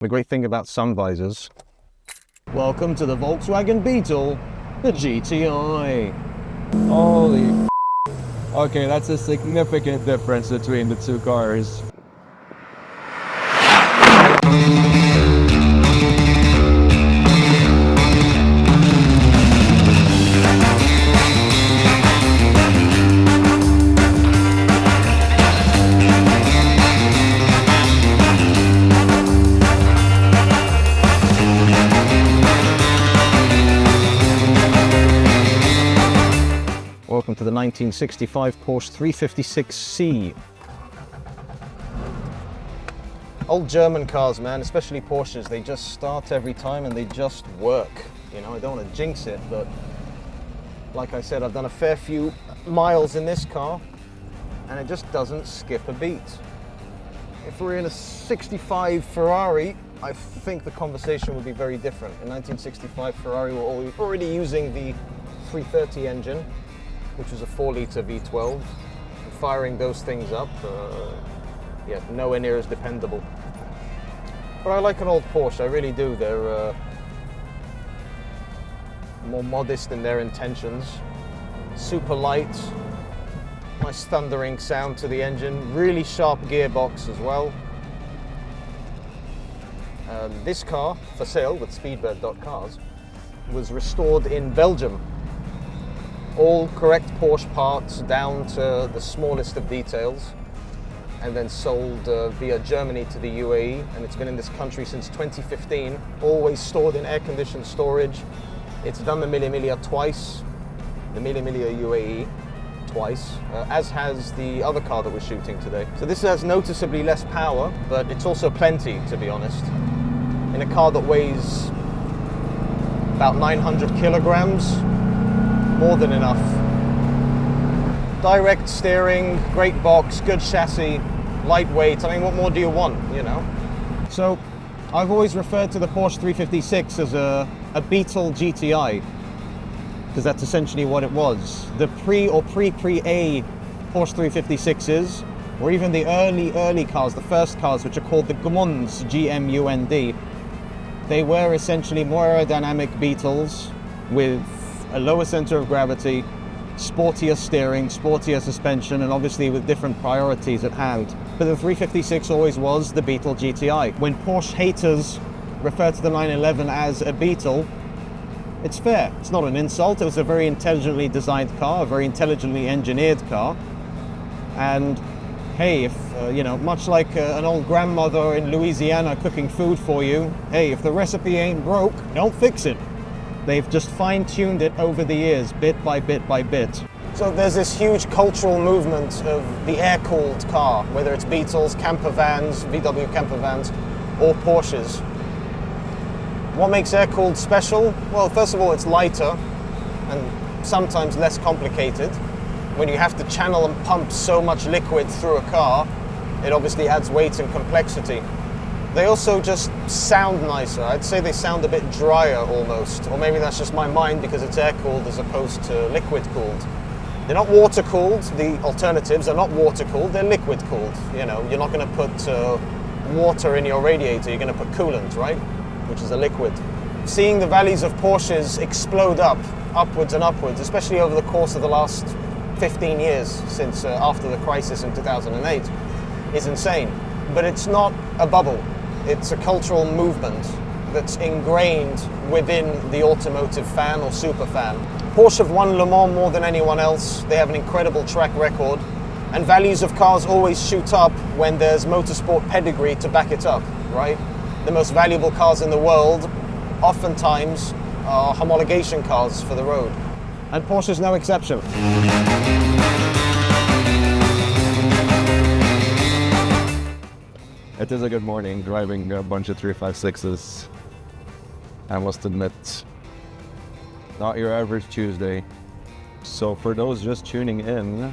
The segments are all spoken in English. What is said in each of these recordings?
The great thing about sun visors. Welcome to the Volkswagen Beetle, the GTI. Holy okay, that's a significant difference between the two cars. Welcome to the 1965 Porsche 356C. Old German cars, man, especially Porsches, they just start every time and they just work. You know, I don't want to jinx it, but like I said, I've done a fair few miles in this car and it just doesn't skip a beat. If we're in a 65 Ferrari, I think the conversation would be very different. In 1965 Ferrari were already using the 330 engine, which was a 4-litre V12, and firing those things up, yeah, nowhere near as dependable. But I like an old Porsche, I really do. They're more modest in their intentions, super light, nice thundering sound to the engine, really sharp gearbox as well. This car, for sale with Speedbird.cars, was restored in Belgium. All correct Porsche parts down to the smallest of details, and then sold via Germany to the UAE, and it's been in this country since 2015, always stored in air-conditioned storage. It's done the Mille Miglia twice, the Mille Miglia UAE twice, as has the other car that we're shooting today. So this has noticeably less power, but it's also plenty, to be honest. In a car that weighs about 900 kilograms, more than enough. Direct steering, great box, good chassis, lightweight. I mean, what more do you want, you know? So, I've always referred to the Porsche 356 as a Beetle GTI, because that's essentially what it was. The pre-A Porsche 356s, or even the early cars, the first cars, which are called the Gmund, G-M-U-N-D, they were essentially more aerodynamic Beetles with a lower center of gravity, sportier steering, sportier suspension, and obviously with different priorities at hand. But the 356 always was the Beetle GTI. When Porsche haters refer to the 911 as a Beetle, it's fair. It's not an insult. It was a very intelligently designed car, a very intelligently engineered car. And hey, if, you know, much like an old grandmother in Louisiana cooking food for you, hey, if the recipe ain't broke, don't fix it. They've just fine-tuned it over the years, bit by bit by bit. So there's this huge cultural movement of the air-cooled car, whether it's Beetles, camper vans, VW camper vans, or Porsches. What makes air-cooled special? Well, first of all, it's lighter and sometimes less complicated. When you have to channel and pump so much liquid through a car, it obviously adds weight and complexity. They also just sound nicer. I'd say they sound a bit drier almost, or maybe that's just my mind because it's air-cooled as opposed to liquid-cooled. They're not water-cooled. The alternatives are not water-cooled, they're liquid-cooled. You know, you're not going to put water in your radiator, you're going to put coolant, right? Which is a liquid. Seeing the values of Porsches explode upwards and upwards, especially over the course of the last 15 years since after the crisis in 2008, is insane. But it's not a bubble. It's a cultural movement that's ingrained within the automotive fan or super fan. Porsche have won Le Mans more than anyone else. They have an incredible track record, and values of cars always shoot up when there's motorsport pedigree to back it up, right? The most valuable cars in the world oftentimes are homologation cars for the road. And Porsche is no exception. It is a good morning driving a bunch of 356s. I must admit, not your average Tuesday. So for those just tuning in,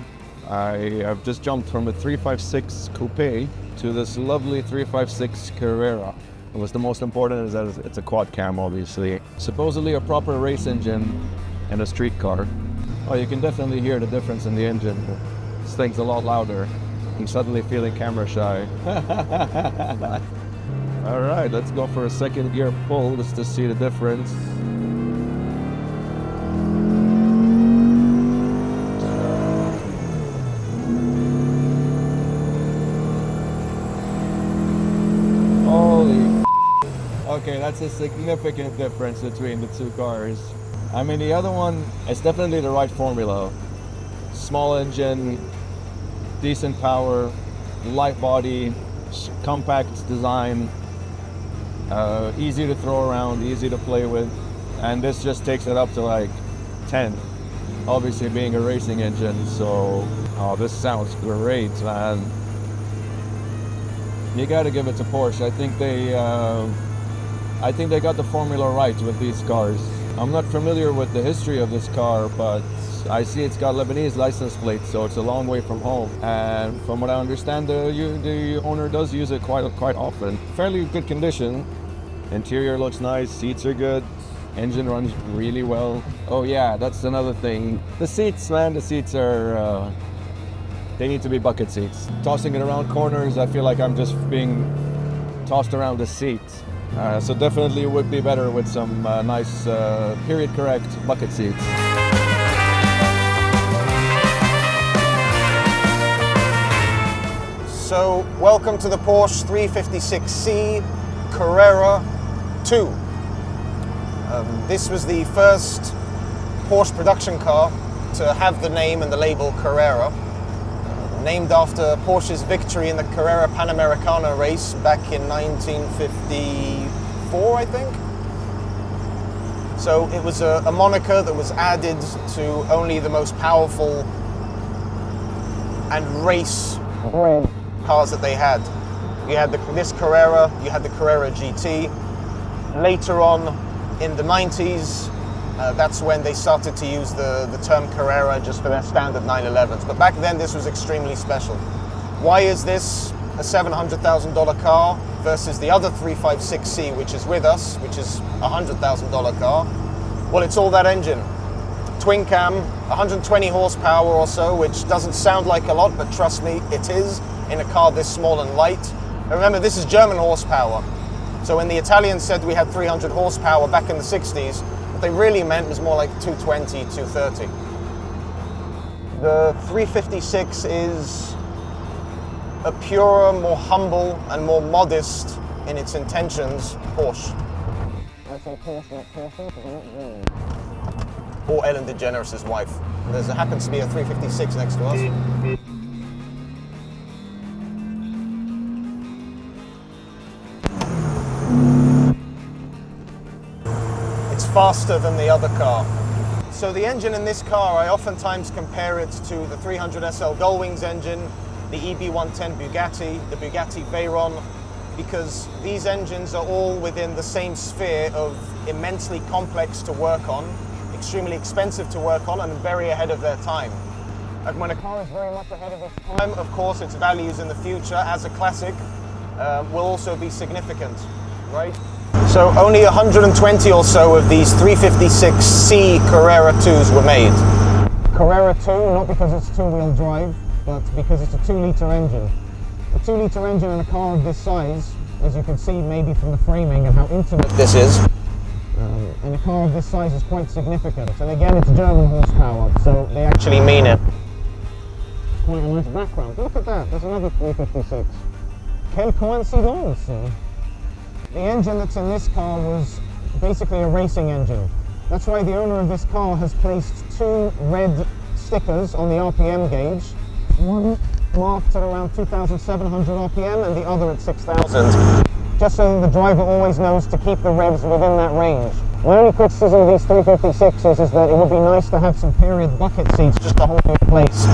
I have just jumped from a 356 coupe to this lovely 356 Carrera. And what's the most important is that it's a quad cam, obviously. Supposedly a proper race engine in a street car. Oh, you can definitely hear the difference in the engine. This thing's a lot louder. I'm suddenly feeling camera shy. All right, let's go for a second gear pull just to see the difference. Holy okay, that's a significant difference between the two cars. I mean, the other one, it's definitely the right formula. Small engine, decent power, light body, compact design, easy to throw around, easy to play with, and this just takes it up to like 10. Obviously being a racing engine, so this sounds great, man. You gotta give it to Porsche. I think they got the formula right with these cars. I'm not familiar with the history of this car, but I see it's got Lebanese license plates, so it's a long way from home. And from what I understand, the owner does use it quite often. Fairly good condition. Interior looks nice, seats are good, engine runs really well. Oh yeah, that's another thing. The seats, man, the seats are, they need to be bucket seats. Tossing it around corners, I feel like I'm just being tossed around the seat. So definitely would be better with some nice period correct bucket seats. So, welcome to the Porsche 356 C Carrera 2. This was the first Porsche production car to have the name and the label Carrera, named after Porsche's victory in the Carrera Panamericana race back in 1954, I think. So it was a moniker that was added to only the most powerful and race cars that they had. You had this Carrera, you had the Carrera GT. Later on in the 90s, that's when they started to use the term Carrera just for their standard 911s. But back then this was extremely special. Why is this a $700,000 car versus the other 356C, which is with us, which is a $100,000 car? Well, it's all that engine. Twin cam, 120 horsepower or so, which doesn't sound like a lot, but trust me, it is in a car this small and light. And remember, this is German horsepower. So when the Italians said we had 300 horsepower back in the 60s, what they really meant was more like 220, 230. The 356 is a purer, more humble, and more modest in its intentions Porsche. Or Ellen DeGeneres' wife. There happens to be a 356 next to us. It's faster than the other car. So the engine in this car, I oftentimes compare it to the 300 SL Gullwings engine, the EB110 Bugatti, the Bugatti Veyron, because these engines are all within the same sphere of immensely complex to work on, extremely expensive to work on, and very ahead of their time. And when a car is very much ahead of its time, of course, its values in the future as a classic will also be significant, right? So only 120 or so of these 356C Carrera 2s were made. Carrera 2, not because it's two-wheel drive, but because it's a 2-litre engine. A 2-litre engine in a car of this size, as you can see maybe from the framing and how intimate this is, and a car of this size is quite significant. And again, it's German horsepower, so they actually mean it. Quite a nice background. Look at that, there's another 356. Quelle coincidence! The engine that's in this car was basically a racing engine. That's why the owner of this car has placed 2 red stickers on the RPM gauge. One marked at around 2,700 RPM and the other at 6,000. Just so the driver always knows to keep the revs within that range. My only criticism of these 356s is that it would be nice to have some period bucket seats just to hold you in place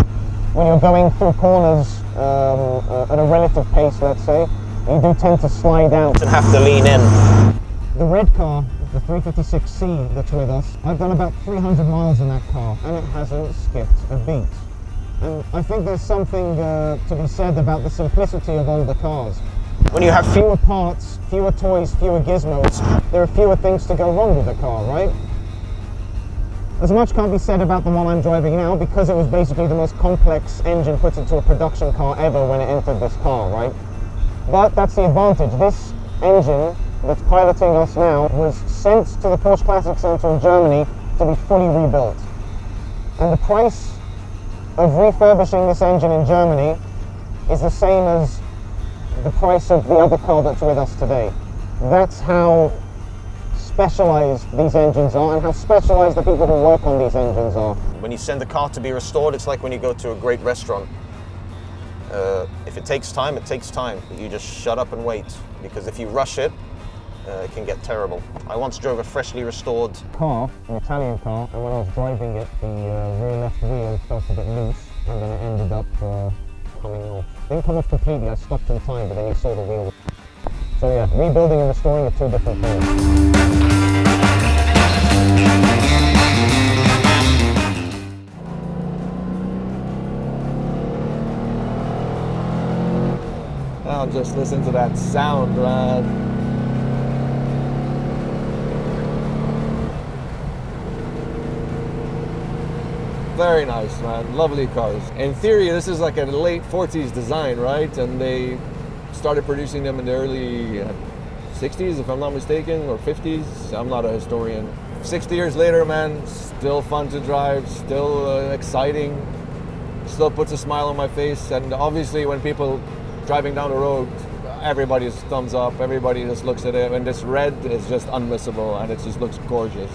when you're going through corners at a relative pace, let's say. You do tend to slide out and have to lean in. The red car, the 356C that's with us, I've done about 300 miles in that car and it hasn't skipped a beat. And I think there's something to be said about the simplicity of older cars. When you have fewer parts, fewer toys, fewer gizmos, there are fewer things to go wrong with the car, right? As much can't be said about the one I'm driving now because it was basically the most complex engine put into a production car ever when it entered this car, right? But that's the advantage. This engine that's piloting us now was sent to the Porsche Classic Center in Germany to be fully rebuilt. And the price of refurbishing this engine in Germany is the same as the price of the other car that's with us today. That's how specialized these engines are and how specialized the people who work on these engines are. When you send a car to be restored, it's like when you go to a great restaurant. If it takes time, it takes time. You just shut up and wait, because if you rush it, it can get terrible. I once drove a freshly restored car, an Italian car, and when I was driving it, the rear left wheel felt a bit loose, and then it ended up coming off. It didn't come off completely, I stopped in time, but then you saw the wheel. So yeah, rebuilding and restoring are two different things. Now just listen to that sound, man. Very nice, man. Lovely cars. In theory, this is like a late 40s design, right? And they started producing them in the early 60s, if I'm not mistaken, or 50s. I'm not a historian. 60 years later, man, still fun to drive, still exciting, still puts a smile on my face. And obviously, when people driving down the road, everybody's thumbs up, everybody just looks at it, and this red is just unmissable, and it just looks gorgeous.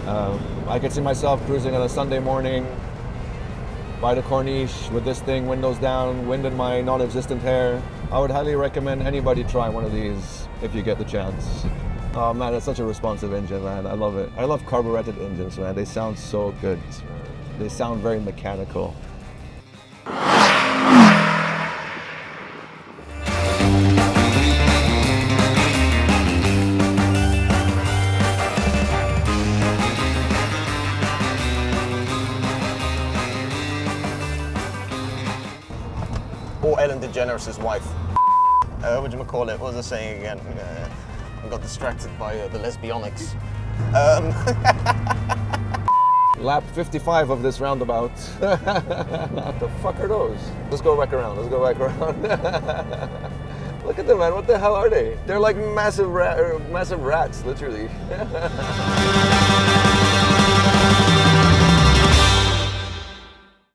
I could see myself cruising on a Sunday morning by the Corniche with this thing, windows down, wind in my non-existent hair. I would highly recommend anybody try one of these if you get the chance. Oh man, it's such a responsive engine, man. I love it. I love carbureted engines, man. They sound so good. They sound very mechanical. Or Ellen DeGeneres' wife. What do you call it? What was I saying again? I got distracted by the lesbionics. Lap 55 of this roundabout. What the fuck are those? Let's go back around. Let's go back around. Look at them, man. What the hell are they? They're like massive rats, literally.